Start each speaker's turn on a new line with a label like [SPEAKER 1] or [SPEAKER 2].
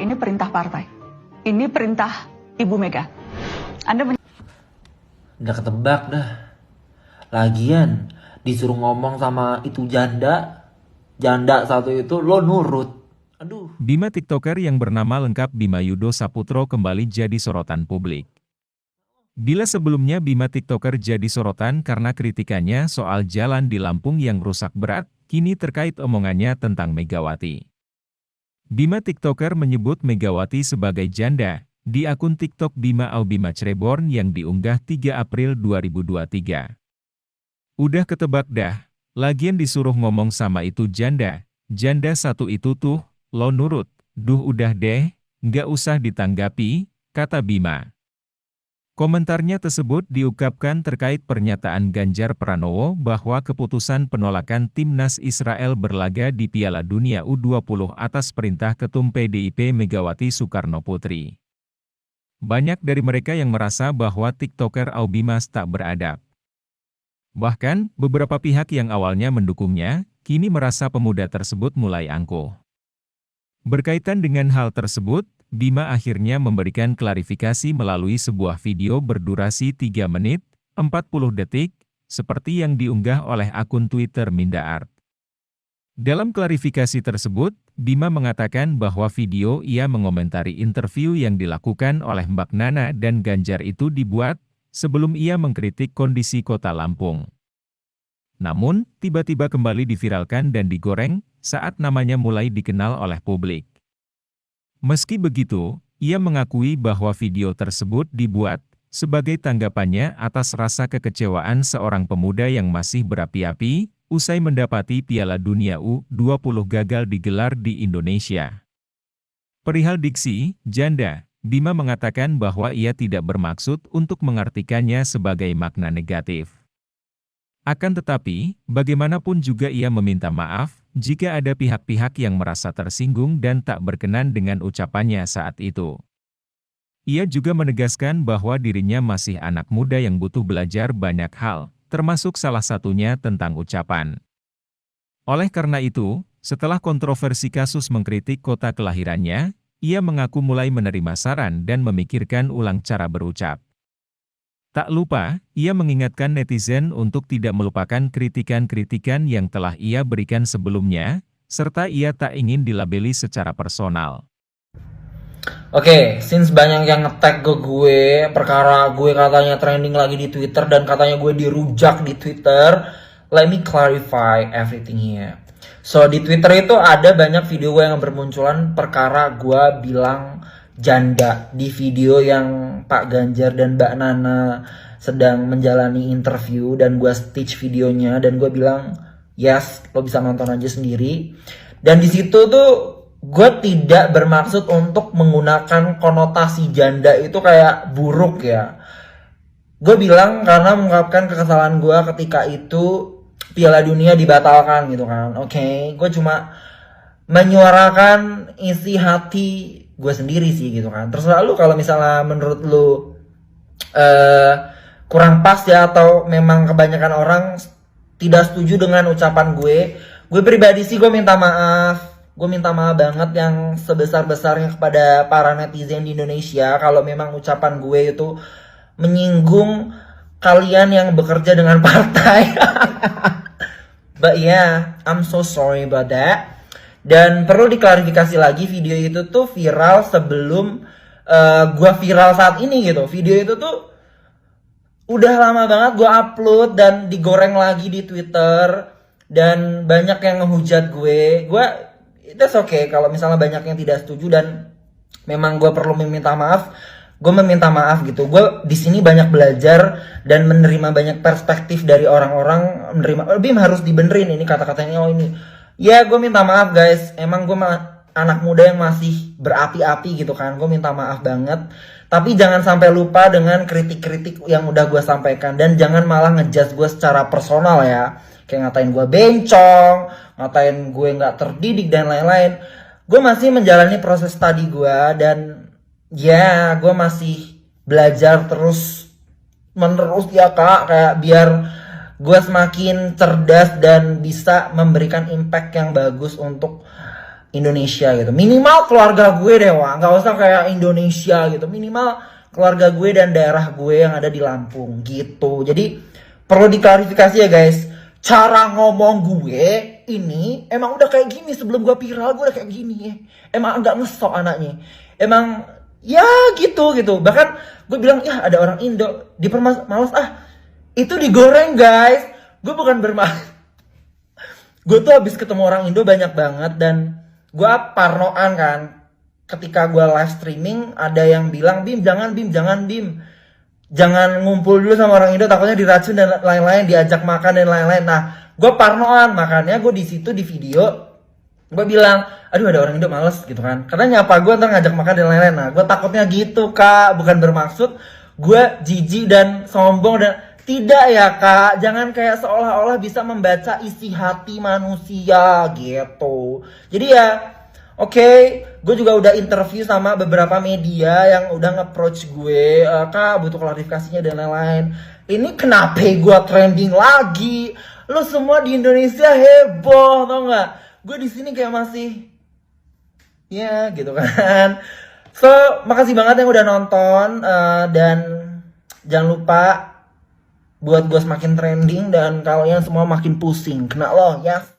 [SPEAKER 1] ini perintah partai. Ini perintah Ibu Mega.
[SPEAKER 2] Udah ketebak dah. Lagian disuruh ngomong sama itu janda satu itu lo nurut. Aduh.
[SPEAKER 3] Bima TikToker yang bernama lengkap Bima Yudo Saputro kembali jadi sorotan publik. Bila sebelumnya Bima TikToker jadi sorotan karena kritikannya soal jalan di Lampung yang rusak berat, kini terkait omongannya tentang Megawati. Bima TikToker menyebut Megawati sebagai janda di akun TikTok Bima Aubima Cirebon yang diunggah 3 April 2023. Udah ketebak dah, lagian disuruh ngomong sama itu janda satu itu tuh, lo nurut, duh udah deh, nggak usah ditanggapi, kata Bima. Komentarnya tersebut diungkapkan terkait pernyataan Ganjar Pranowo bahwa keputusan penolakan timnas Israel berlaga di Piala Dunia U20 atas perintah Ketum PDIP Megawati Soekarno Putri. Banyak dari mereka yang merasa bahwa TikToker Aubimas tak beradab. Bahkan, beberapa pihak yang awalnya mendukungnya, kini merasa pemuda tersebut mulai angkuh. Berkaitan dengan hal tersebut, Bima akhirnya memberikan klarifikasi melalui sebuah video berdurasi 3 menit, 40 detik, seperti yang diunggah oleh akun Twitter Minda Art. Dalam klarifikasi tersebut, Bima mengatakan bahwa video ia mengomentari interview yang dilakukan oleh Mbak Nana dan Ganjar itu dibuat sebelum ia mengkritik kondisi kota Lampung. Namun, tiba-tiba kembali diviralkan dan digoreng saat namanya mulai dikenal oleh publik. Meski begitu, ia mengakui bahwa video tersebut dibuat sebagai tanggapannya atas rasa kekecewaan seorang pemuda yang masih berapi-api usai mendapati Piala Dunia U20 gagal digelar di Indonesia. Perihal diksi, janda, Bima mengatakan bahwa ia tidak bermaksud untuk mengartikannya sebagai makna negatif. Akan tetapi, bagaimanapun juga ia meminta maaf jika ada pihak-pihak yang merasa tersinggung dan tak berkenan dengan ucapannya saat itu. Ia juga menegaskan bahwa dirinya masih anak muda yang butuh belajar banyak hal, termasuk salah satunya tentang ucapan. Oleh karena itu, setelah kontroversi kasus mengkritik kota kelahirannya, ia mengaku mulai menerima saran dan memikirkan ulang cara berucap. Tak lupa, ia mengingatkan netizen untuk tidak melupakan kritikan-kritikan yang telah ia berikan sebelumnya, serta ia tak ingin dilabeli secara personal.
[SPEAKER 2] Oke, since banyak yang nge-tag ke gue, perkara gue katanya trending lagi di Twitter dan katanya gue dirujak di Twitter, let me clarify everything here. So, di Twitter itu ada banyak video gue yang bermunculan perkara gue bilang janda di video yang Pak Ganjar dan Mbak Nana sedang menjalani interview dan gue stitch videonya dan gue bilang yes, lo bisa nonton aja sendiri. Dan di situ tuh gue tidak bermaksud untuk menggunakan konotasi janda itu kayak buruk ya. Gue bilang karena mengungkapkan kekesalan gue ketika itu Piala Dunia dibatalkan gitu kan. Oke, gue cuma menyuarakan isi hati gue sendiri sih gitu kan. Terserah lu kalau misalnya menurut lu kurang pas ya, atau memang kebanyakan orang tidak setuju dengan ucapan gue pribadi sih gue minta maaf banget yang sebesar-besarnya kepada para netizen di Indonesia kalau memang ucapan gue itu menyinggung kalian yang bekerja dengan partai. But yeah, I'm so sorry about that. Dan perlu diklarifikasi lagi, video itu tuh viral sebelum gua viral saat ini gitu. Video itu tuh udah lama banget gua upload dan digoreng lagi di Twitter. Dan banyak yang ngehujat gue. It's okay kalau misalnya banyak yang tidak setuju dan memang gua perlu meminta maaf. Gue meminta maaf gitu. Gue di sini banyak belajar dan menerima banyak perspektif dari orang-orang. Bim harus dibenerin ini kata-katanya, oh ini. Ya gue minta maaf guys, emang gue anak muda yang masih berapi-api gitu kan, gue minta maaf banget. Tapi jangan sampai lupa dengan kritik-kritik yang udah gue sampaikan. Dan jangan malah ngejudge gue secara personal ya. Kayak ngatain gue bencong, ngatain gue gak terdidik dan lain-lain. Gue masih menjalani proses studi gue dan ya gue masih belajar terus menerus ya kak. Kayak biar gue semakin cerdas dan bisa memberikan impact yang bagus untuk Indonesia gitu. Minimal keluarga gue deh, wah. Nggak usah kayak Indonesia gitu. Minimal keluarga gue dan daerah gue yang ada di Lampung gitu. Jadi perlu diklarifikasi ya guys. Cara ngomong gue ini emang udah kayak gini sebelum gue viral, gue udah kayak gini ya. Emang nggak ngesok anaknya. Emang ya gitu. Bahkan gue bilang ya ada orang Indo males itu digoreng guys. Gue bukan bermaksud. Gue tuh habis ketemu orang Indo banyak banget dan gue parnoan kan. Ketika gue live streaming ada yang bilang jangan ngumpul dulu sama orang Indo takutnya diracun dan lain-lain, diajak makan dan lain-lain. Nah, gue parnoan, makanya gue di situ di video gue bilang, aduh ada orang Indo males gitu kan. Karena nyapa gue ntar ngajak makan dan lain-lain. Nah, gue takutnya gitu kak, bukan bermaksud gue jijik dan sombong dan tidak ya kak. Jangan kayak seolah-olah bisa membaca isi hati manusia gitu. Jadi ya oke, gue juga udah interview sama beberapa media yang udah nge-approach gue, kak butuh klarifikasinya dan lain-lain. Ini kenapa gue trending lagi? Lo semua di Indonesia heboh, tau nggak? Gue di sini kayak masih, ya gitu kan. So, makasih banget yang udah nonton dan jangan lupa buat gue semakin trending dan kalian semua makin pusing. Kena lo ya.